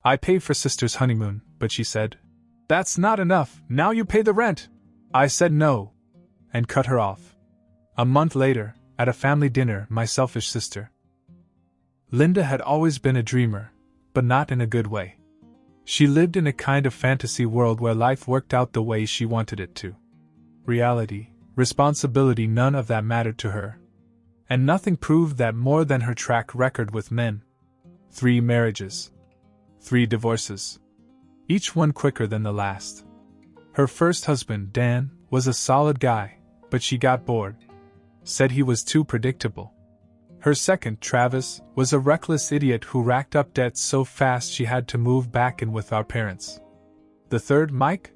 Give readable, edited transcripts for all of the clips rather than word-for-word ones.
I pay for sister's honeymoon, but she said, "That's not enough, now you pay the rent." I said no, and cut her off. A month later, at a family dinner, my selfish sister. Linda had always been a dreamer, but not in a good way. She lived in a kind of fantasy world where life worked out the way she wanted it to. Reality, responsibility, none of that mattered to her. And nothing proved that more than her track record with men. 3 marriages. 3 divorces. Each one quicker than the last. Her first husband, Dan, was a solid guy, but she got bored. Said he was too predictable. Her second, Travis, was a reckless idiot who racked up debts so fast she had to move back in with our parents. The third, Mike?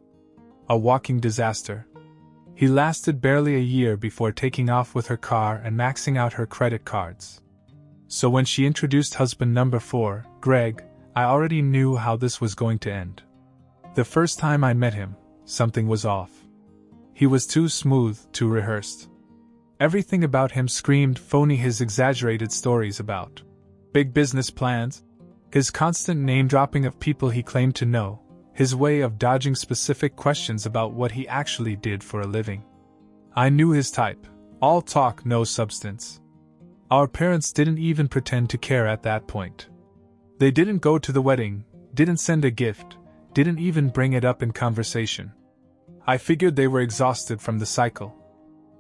A walking disaster. He lasted barely a year before taking off with her car and maxing out her credit cards. So when she introduced husband number 4, Greg, I already knew how this was going to end. The first time I met him, something was off. He was too smooth, too rehearsed. Everything about him screamed phony, his exaggerated stories about big business plans, his constant name-dropping of people he claimed to know, his way of dodging specific questions about what he actually did for a living. I knew his type, all talk, no substance. Our parents didn't even pretend to care at that point. They didn't go to the wedding, didn't send a gift, didn't even bring it up in conversation. I figured they were exhausted from the cycle.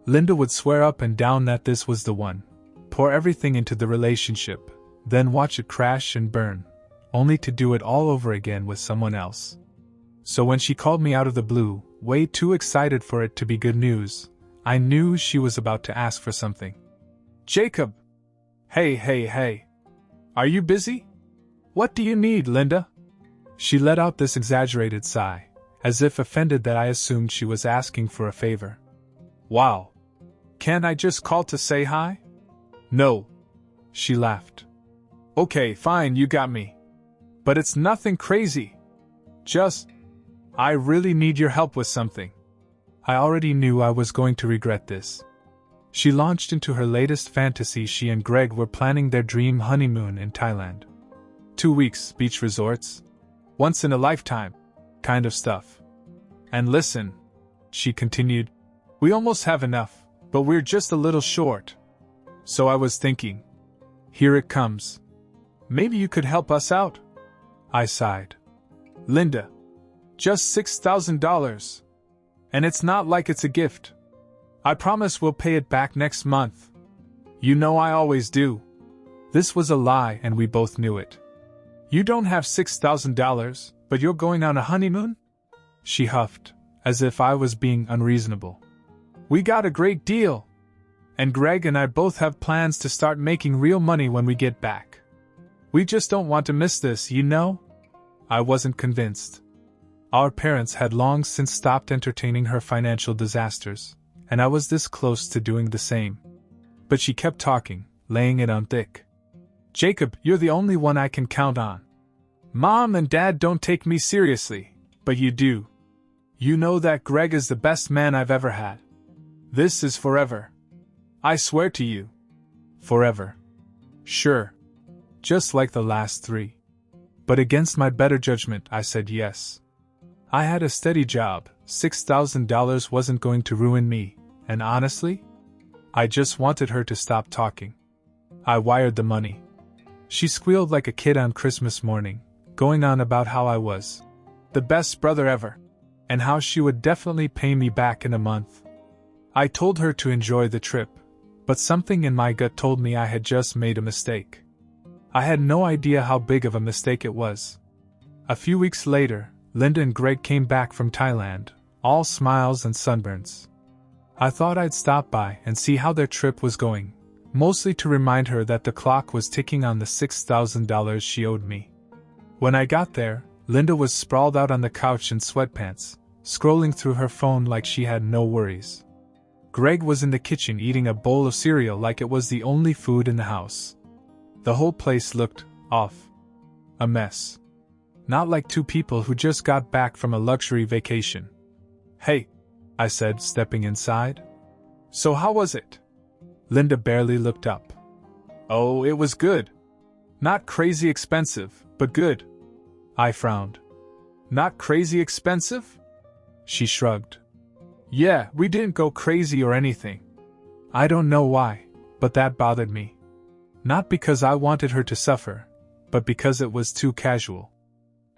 Linda would swear up and down that this was the one, pour everything into the relationship, then watch it crash and burn, only to do it all over again with someone else. So when she called me out of the blue, way too excited for it to be good news, I knew she was about to ask for something. "Jacob! Hey. Are you busy? What do you need, Linda?" She let out this exaggerated sigh, as if offended that I assumed she was asking for a favor. "Wow. Can't I just call to say hi?" "No." She laughed. "Okay, fine, you got me. But it's nothing crazy. Just, I really need your help with something." I already knew I was going to regret this. She launched into her latest fantasy. She and Greg were planning their dream honeymoon in Thailand. 2 weeks, beach resorts, once in a lifetime, kind of stuff. "And listen," she continued, "we almost have enough, but we're just a little short. So I was thinking, here it comes. Maybe you could help us out?" I sighed. "Linda, just $6,000. And it's not like it's a gift. I promise we'll pay it back next month. You know I always do." This was a lie and we both knew it. "You don't have $6,000, but you're going on a honeymoon?" She huffed, as if I was being unreasonable. "We got a great deal. And Greg and I both have plans to start making real money when we get back. We just don't want to miss this, you know?" I wasn't convinced. Our parents had long since stopped entertaining her financial disasters, and I was this close to doing the same. But she kept talking, laying it on thick. "Jacob, you're the only one I can count on. Mom and Dad don't take me seriously, but you do. You know that Greg is the best man I've ever had. This is forever. I swear to you. Forever. Sure. Just like the last 3. But against my better judgment, I said yes. I had a steady job, $6,000 wasn't going to ruin me, and honestly, I just wanted her to stop talking. I wired the money. She squealed like a kid on Christmas morning, going on about how I was the best brother ever, and how she would definitely pay me back in a month. I told her to enjoy the trip, but something in my gut told me I had just made a mistake. I had no idea how big of a mistake it was. A few weeks later, Linda and Greg came back from Thailand, all smiles and sunburns. I thought I'd stop by and see how their trip was going, mostly to remind her that the clock was ticking on the $6,000 she owed me. When I got there, Linda was sprawled out on the couch in sweatpants, scrolling through her phone like she had no worries. Greg was in the kitchen eating a bowl of cereal like it was the only food in the house. The whole place looked off. A mess. Not like 2 people who just got back from a luxury vacation. "Hey," I said, stepping inside. "So how was it?" Linda barely looked up. "Oh, it was good. Not crazy expensive, but good. I frowned. Not crazy expensive? She shrugged. Yeah, we didn't go crazy or anything. I don't know why, but that bothered me. Not because I wanted her to suffer, but because it was too casual.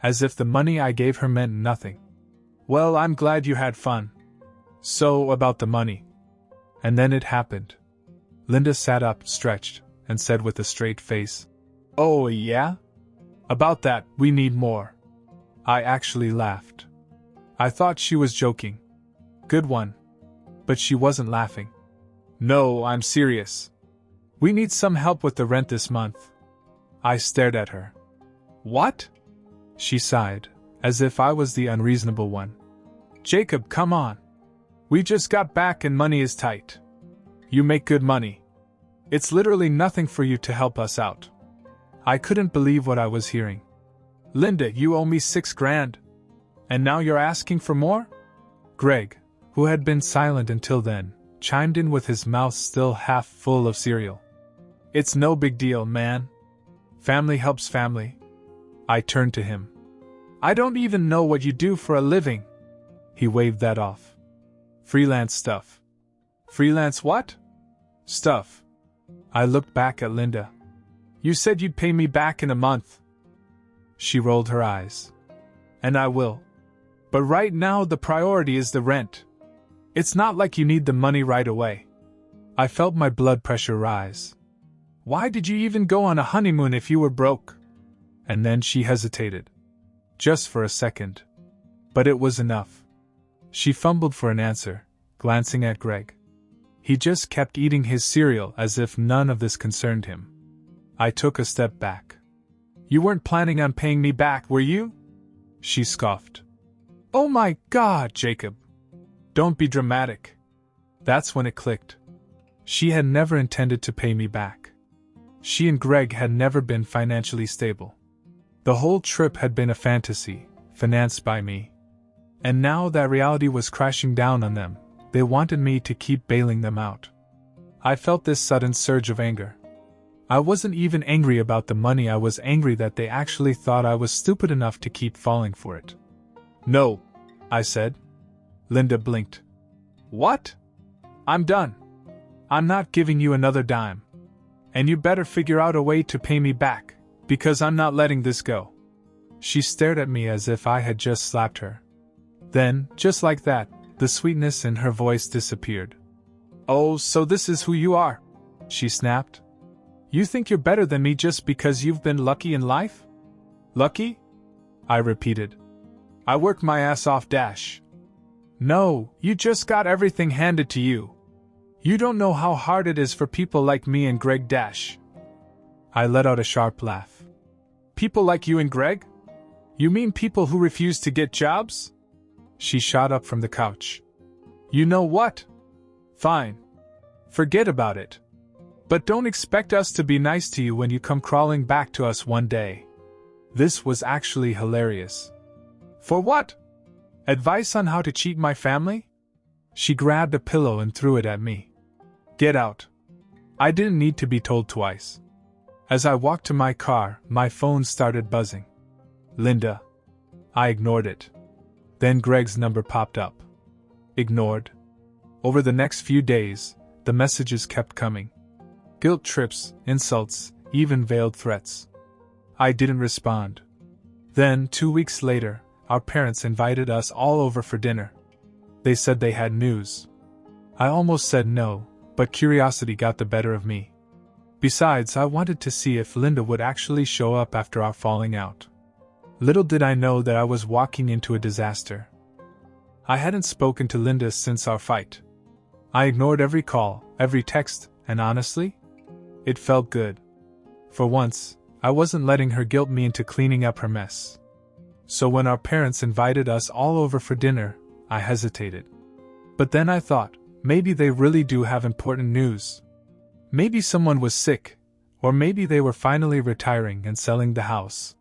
As if the money I gave her meant nothing. Well, I'm glad you had fun. So, about the money. And then it happened. Linda sat up, stretched, and said with a straight face, "Oh, yeah? About that, we need more." I actually laughed. I thought she was joking. Good one. But she wasn't laughing. "No, I'm serious. We need some help with the rent this month." I stared at her. "What?" She sighed, as if I was the unreasonable one. "Jacob, come on. We just got back and money is tight. You make good money. It's literally nothing for you to help us out." I couldn't believe what I was hearing. "Linda, you owe me $6,000. And now you're asking for more?" Greg, who had been silent until then, chimed in with his mouth still half full of cereal. "It's no big deal, man. Family helps family." I turned to him. "I don't even know what you do for a living." He waved that off. "Freelance stuff." "Freelance what?" "Stuff." I looked back at Linda. "You said you'd pay me back in a month." She rolled her eyes. "And I will. But right now the priority is the rent. It's not like you need the money right away." I felt my blood pressure rise. "Why did you even go on a honeymoon if you were broke?" And then she hesitated. Just for a second. But it was enough. She fumbled for an answer, glancing at Greg. He just kept eating his cereal as if none of this concerned him. I took a step back. "You weren't planning on paying me back, were you?" She scoffed. "Oh my God, Jacob. Don't be dramatic." That's when it clicked. She had never intended to pay me back. She and Greg had never been financially stable. The whole trip had been a fantasy, financed by me. And now that reality was crashing down on them, they wanted me to keep bailing them out. I felt this sudden surge of anger. I wasn't even angry about the money, I was angry that they actually thought I was stupid enough to keep falling for it. "No," I said. Linda blinked. "What?" "I'm done. I'm not giving you another dime. And you better figure out a way to pay me back, because I'm not letting this go." She stared at me as if I had just slapped her. Then, just like that, the sweetness in her voice disappeared. "Oh, so this is who you are?" she snapped. "You think you're better than me just because you've been lucky in life?" "Lucky?" I repeated. "I worked my ass off, Dash." "No, you just got everything handed to you. You don't know how hard it is for people like me and Greg, Dash." I let out a sharp laugh. "People like you and Greg? You mean people who refuse to get jobs?" She shot up from the couch. "You know what? Fine. Forget about it. But don't expect us to be nice to you when you come crawling back to us one day." This was actually hilarious. "For what? Advice on how to cheat my family?" She grabbed a pillow and threw it at me. "Get out." I didn't need to be told twice. As I walked to my car, my phone started buzzing. "Linda." I ignored it. Then Greg's number popped up. Ignored. Over the next few days, the messages kept coming. Guilt trips, insults, even veiled threats. I didn't respond. Then, 2 weeks later, our parents invited us all over for dinner. They said they had news. I almost said no, but curiosity got the better of me. Besides, I wanted to see if Linda would actually show up after our falling out. Little did I know that I was walking into a disaster. I hadn't spoken to Linda since our fight. I ignored every call, every text, and honestly, it felt good. For once, I wasn't letting her guilt me into cleaning up her mess. So when our parents invited us all over for dinner, I hesitated. But then I thought, maybe they really do have important news. Maybe someone was sick, or maybe they were finally retiring and selling the house.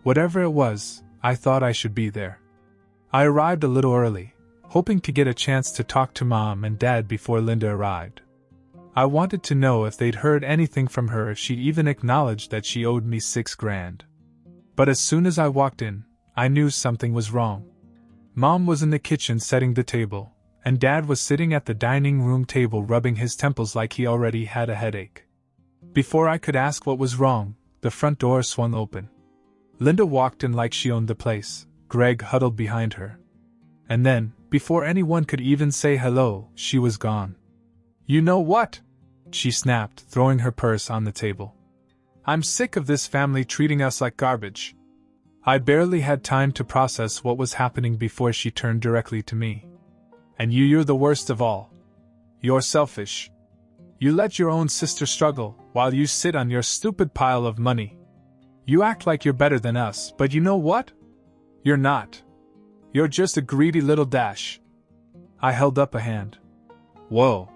Whatever it was, I thought I should be there. I arrived a little early, hoping to get a chance to talk to Mom and Dad before Linda arrived. I wanted to know if they'd heard anything from her, if she'd even acknowledged that she owed me $6,000. But as soon as I walked in, I knew something was wrong. Mom was in the kitchen setting the table, and Dad was sitting at the dining room table rubbing his temples like he already had a headache. Before I could ask what was wrong, the front door swung open. Linda walked in like she owned the place. Greg huddled behind her. And then, before anyone could even say hello, she was gone. "You know what?" she snapped, throwing her purse on the table. "I'm sick of this family treating us like garbage." I barely had time to process what was happening before she turned directly to me. "And you're the worst of all. You're selfish. You let your own sister struggle, while you sit on your stupid pile of money. You act like you're better than us, but you know what? You're not. You're just a greedy little dash." I held up a hand. "Whoa.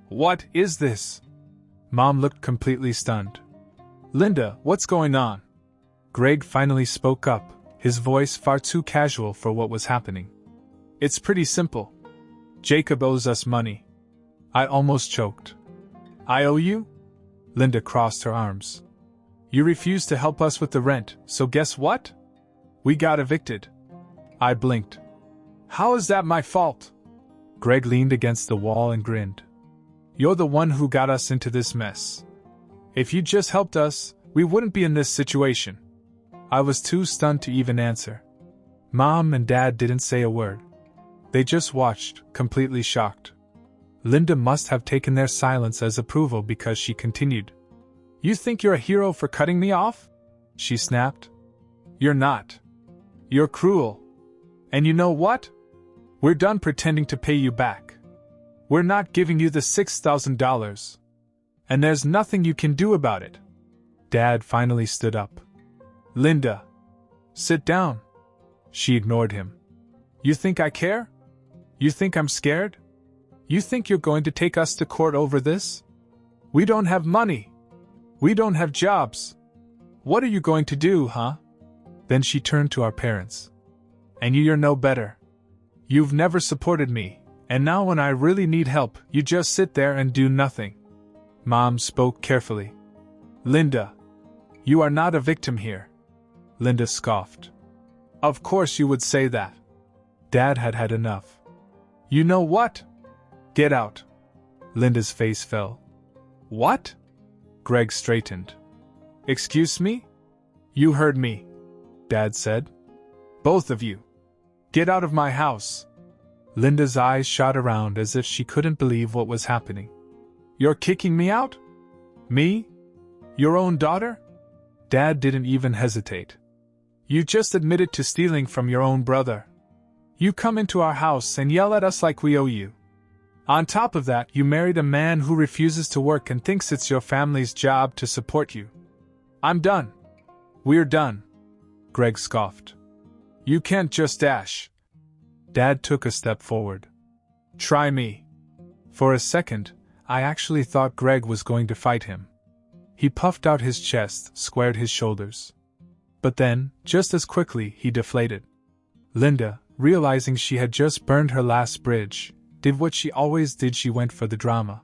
What is this?" Mom looked completely stunned. "Linda, what's going on?" Greg finally spoke up, his voice far too casual for what was happening. "It's pretty simple. Jacob owes us money." I almost choked. "I owe you?" Linda crossed her arms. "You refused to help us with the rent, so guess what? We got evicted." I blinked. "How is that my fault?" Greg leaned against the wall and grinned. "You're the one who got us into this mess. If you just helped us, we wouldn't be in this situation." I was too stunned to even answer. Mom and Dad didn't say a word. They just watched, completely shocked. Linda must have taken their silence as approval because she continued. "You think you're a hero for cutting me off?" she snapped. "You're not. You're cruel. And you know what? We're done pretending to pay you back. We're not giving you the $6,000. And there's nothing you can do about it." Dad finally stood up. "Linda, sit down." She ignored him. "You think I care? You think I'm scared? You think you're going to take us to court over this? We don't have money. We don't have jobs. What are you going to do, huh?" Then she turned to our parents. "And you're no better. You've never supported me, and now when I really need help, you just sit there and do nothing." Mom spoke carefully. "Linda, you are not a victim here." Linda scoffed. "Of course you would say that." Dad had had enough. "You know what? Get out." Linda's face fell. "What?" Greg straightened. "Excuse me? You heard me," Dad said. "Both of you. Get out of my house." Linda's eyes shot around as if she couldn't believe what was happening. "You're kicking me out? Me? Your own daughter?" Dad didn't even hesitate. "You just admitted to stealing from your own brother. You come into our house and yell at us like we owe you. On top of that, you married a man who refuses to work and thinks it's your family's job to support you. I'm done. We're done." Greg scoffed. "You can't just dash." Dad took a step forward. "Try me." For a second, I actually thought Greg was going to fight him. He puffed out his chest, squared his shoulders. But then, just as quickly, he deflated. Linda, realizing she had just burned her last bridge, did what she always did. She went for the drama.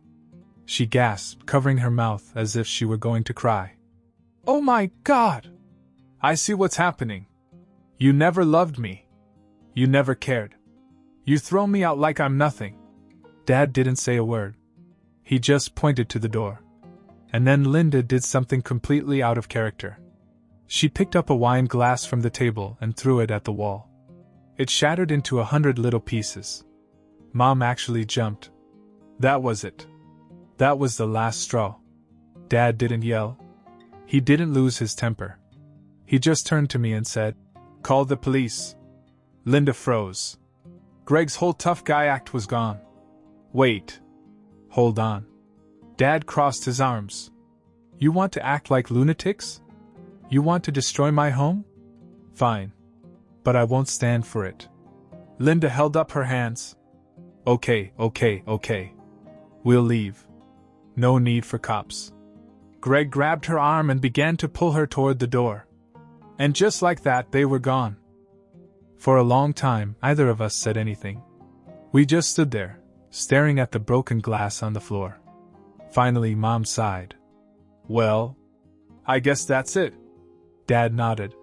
She gasped, covering her mouth as if she were going to cry. "Oh my God! I see what's happening. You never loved me. You never cared. You throw me out like I'm nothing." Dad didn't say a word. He just pointed to the door. And then Linda did something completely out of character. She picked up a wine glass from the table and threw it at the wall. It shattered into 100 little pieces. Mom actually jumped. That was it. That was the last straw. Dad didn't yell. He didn't lose his temper. He just turned to me and said, "Call the police." Linda froze. Greg's whole tough guy act was gone. "Wait. Hold on." Dad crossed his arms. "You want to act like lunatics? You want to destroy my home? Fine. But I won't stand for it." Linda held up her hands. Okay. We'll leave. No need for cops." Greg grabbed her arm and began to pull her toward the door. And just like that, they were gone. For a long time, neither of us said anything. We just stood there, staring at the broken glass on the floor. Finally, Mom sighed. "Well, I guess that's it." Dad nodded.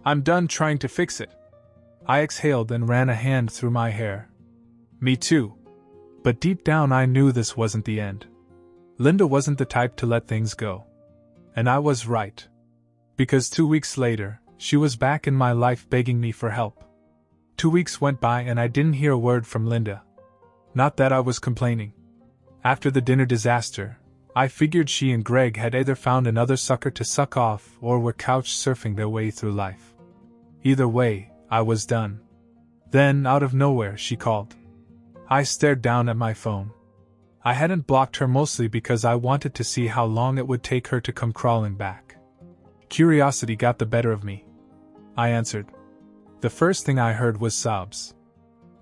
I'm done trying to fix it. I exhaled and ran a hand through my hair. Me too. But deep down I knew this wasn't the end. Linda wasn't the type to let things go. And I was right. Because 2 weeks later, she was back in my life begging me for help. 2 weeks went by and I didn't hear a word from Linda. Not that I was complaining. After the dinner disaster, I figured she and Greg had either found another sucker to suck off or were couch surfing their way through life. Either way, I was done. Then, out of nowhere, she called. I stared down at my phone. I hadn't blocked her mostly because I wanted to see how long it would take her to come crawling back. Curiosity got the better of me. I answered. The first thing I heard was sobs.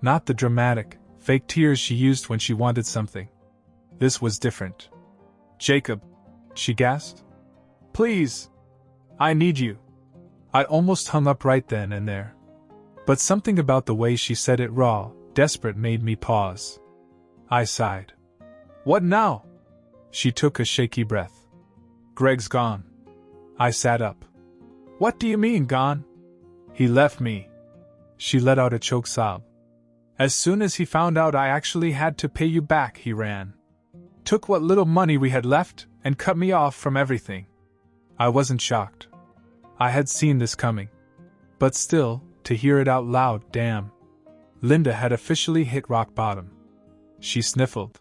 Not the dramatic, fake tears she used when she wanted something. This was different. Jacob, she gasped. Please. I need you. I almost hung up right then and there. But something about the way she said it raw, desperate made me pause. I sighed. What now? She took a shaky breath. Greg's gone. I sat up. What do you mean, gone? He left me. She let out a choked sob. As soon as he found out I actually had to pay you back, he ran. Took what little money we had left and cut me off from everything. I wasn't shocked. I had seen this coming. But still, to hear it out loud, damn. Linda had officially hit rock bottom. She sniffled.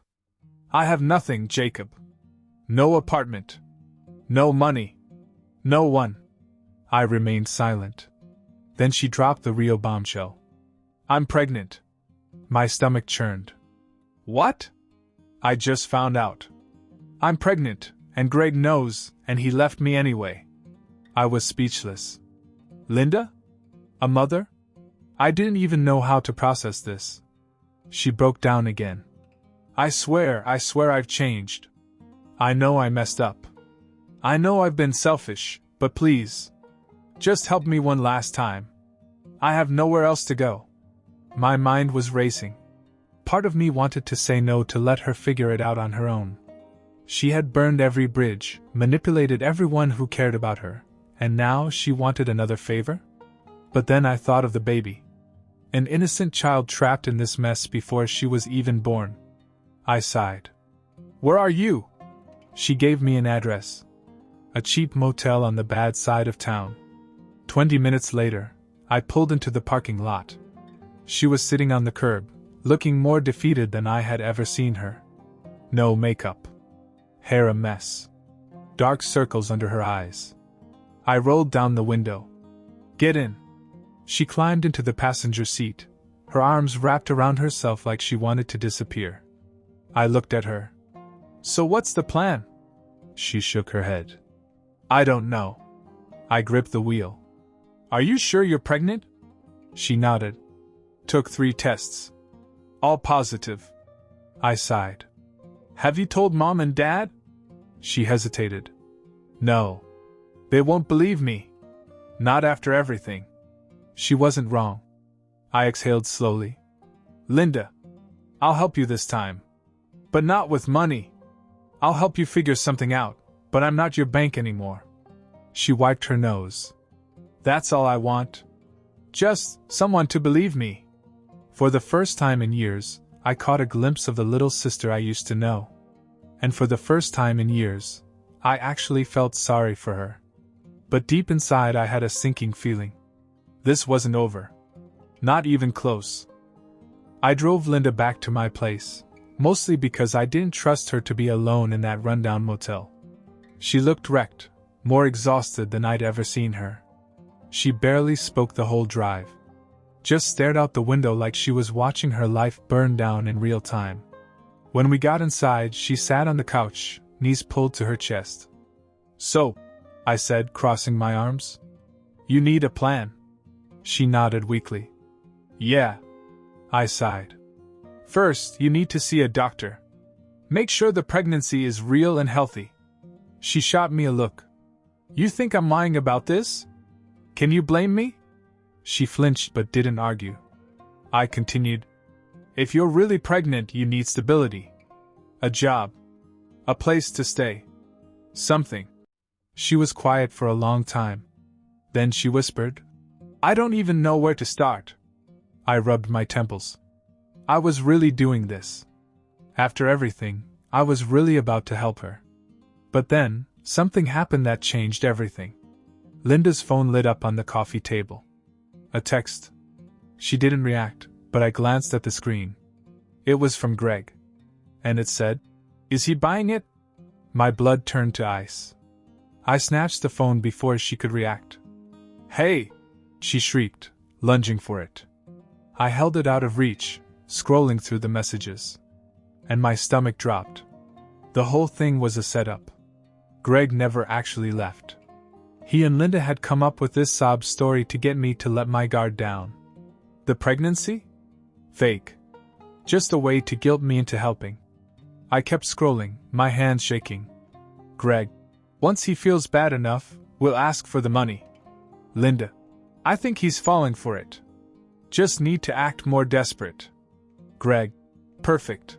I have nothing, Jacob. No apartment. No money. No one. I remained silent. Then she dropped the real bombshell. I'm pregnant. My stomach churned. What? I just found out. I'm pregnant, and Greg knows, and he left me anyway. I was speechless. Linda? A mother? I didn't even know how to process this. She broke down again. I swear I've changed. I know I messed up. I know I've been selfish, but please. Just help me one last time. I have nowhere else to go. My mind was racing. Part of me wanted to say no to let her figure it out on her own. She had burned every bridge, manipulated everyone who cared about her, and now she wanted another favor? But then I thought of the baby. An innocent child trapped in this mess before she was even born. I sighed. Where are you? She gave me an address. A cheap motel on the bad side of town. 20 minutes later, I pulled into the parking lot. She was sitting on the curb, looking more defeated than I had ever seen her. No makeup. Hair a mess. Dark circles under her eyes. I rolled down the window. Get in. She climbed into the passenger seat, her arms wrapped around herself like she wanted to disappear. I looked at her. So what's the plan? She shook her head. I don't know. I gripped the wheel. Are you sure you're pregnant? She nodded. Took 3 tests. All positive. I sighed. Have you told Mom and Dad? She hesitated. No. They won't believe me. Not after everything. She wasn't wrong. I exhaled slowly. Linda, I'll help you this time. But not with money. I'll help you figure something out, but I'm not your bank anymore. She wiped her nose. That's all I want. Just someone to believe me. For the first time in years, I caught a glimpse of the little sister I used to know. And for the first time in years, I actually felt sorry for her. But deep inside I had a sinking feeling. This wasn't over. Not even close. I drove Linda back to my place, mostly because I didn't trust her to be alone in that rundown motel. She looked wrecked, more exhausted than I'd ever seen her. She barely spoke the whole drive. Just stared out the window like she was watching her life burn down in real time. When we got inside, she sat on the couch, knees pulled to her chest. So, I said, crossing my arms. You need a plan. She nodded weakly. Yeah. I sighed. First, you need to see a doctor. Make sure the pregnancy is real and healthy. She shot me a look. You think I'm lying about this? Can you blame me? She flinched but didn't argue. I continued. If you're really pregnant, you need stability. A job. A place to stay. Something. She was quiet for a long time. Then she whispered, I don't even know where to start. I rubbed my temples. I was really doing this. After everything, I was really about to help her. But then, something happened that changed everything. Linda's phone lit up on the coffee table. A text. She didn't react, but I glanced at the screen. It was from Greg. And it said, "Is he buying it?" My blood turned to ice. I snatched the phone before she could react. "Hey!" she shrieked, lunging for it. I held it out of reach, scrolling through the messages. And my stomach dropped. The whole thing was a setup. Greg never actually left. He and Linda had come up with this sob story to get me to let my guard down. The pregnancy? Fake. Just a way to guilt me into helping. I kept scrolling, my hands shaking. Greg. Once he feels bad enough, we'll ask for the money. Linda. I think he's falling for it. Just need to act more desperate. Greg. Perfect.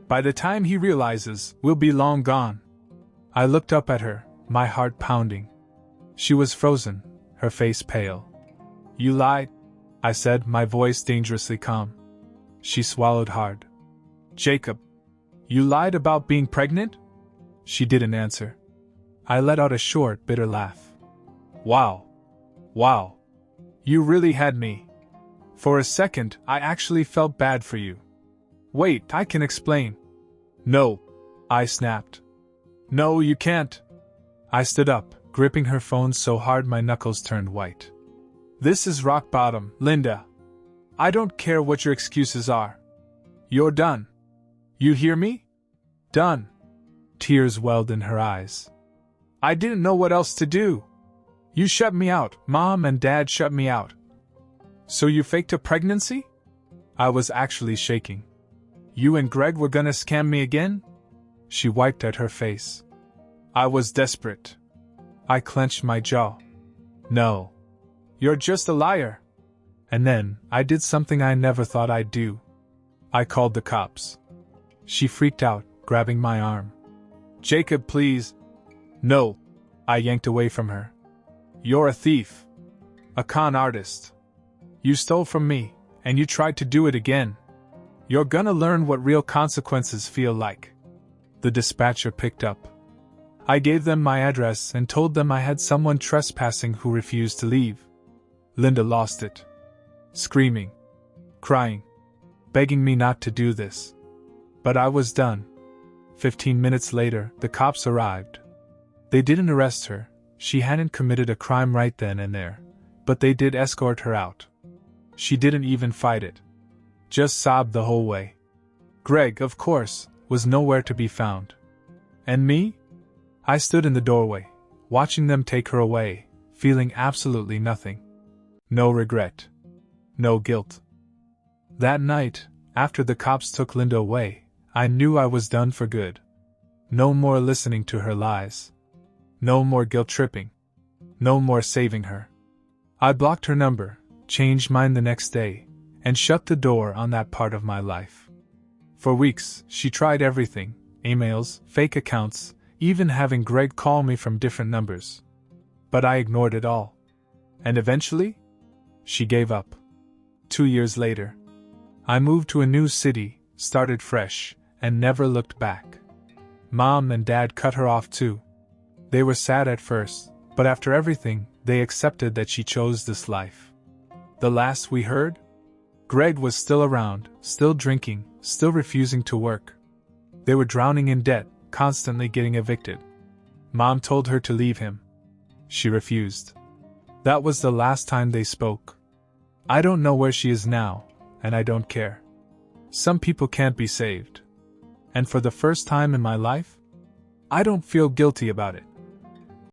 By the time he realizes, we'll be long gone. I looked up at her, my heart pounding. She was frozen, her face pale. You lied, I said, my voice dangerously calm. She swallowed hard. Jacob, you lied about being pregnant? She didn't answer. I let out a short, bitter laugh. Wow. Wow. You really had me. For a second, I actually felt bad for you. Wait, I can explain. No, I snapped. No, you can't. I stood up, gripping her phone so hard my knuckles turned white. This is rock bottom, Linda. I don't care what your excuses are. You're done. You hear me? Done. Tears welled in her eyes. I didn't know what else to do. You shut me out, Mom and Dad shut me out. So you faked a pregnancy? I was actually shaking. You and Greg were gonna scam me again? She wiped at her face. I was desperate. I clenched my jaw. No. You're just a liar. And then, I did something I never thought I'd do. I called the cops. She freaked out, grabbing my arm. Jacob, please. No. I yanked away from her. You're a thief. A con artist. You stole from me, and you tried to do it again. You're gonna learn what real consequences feel like. The dispatcher picked up. I gave them my address and told them I had someone trespassing who refused to leave. Linda lost it. Screaming. Crying. Begging me not to do this. But I was done. 15 minutes later, the cops arrived. They didn't arrest her. She hadn't committed a crime right then and there. But they did escort her out. She didn't even fight it. Just sobbed the whole way. Greg, of course, was nowhere to be found. And me? I stood in the doorway, watching them take her away, feeling absolutely nothing. No regret. No guilt. That night, after the cops took Linda away, I knew I was done for good. No more listening to her lies. No more guilt-tripping. No more saving her. I blocked her number, changed mine the next day, and shut the door on that part of my life. For weeks, she tried everything, emails, fake accounts, even having Greg call me from different numbers. But I ignored it all. And eventually, she gave up. 2 years later, I moved to a new city, started fresh, and never looked back. Mom and Dad cut her off too. They were sad at first, but after everything, they accepted that she chose this life. The last we heard? Greg was still around, still drinking, still refusing to work. They were drowning in debt, constantly getting evicted. Mom told her to leave him. She refused. That was the last time they spoke. I don't know where she is now, and I don't care. Some people can't be saved. And for the first time in my life, I don't feel guilty about it.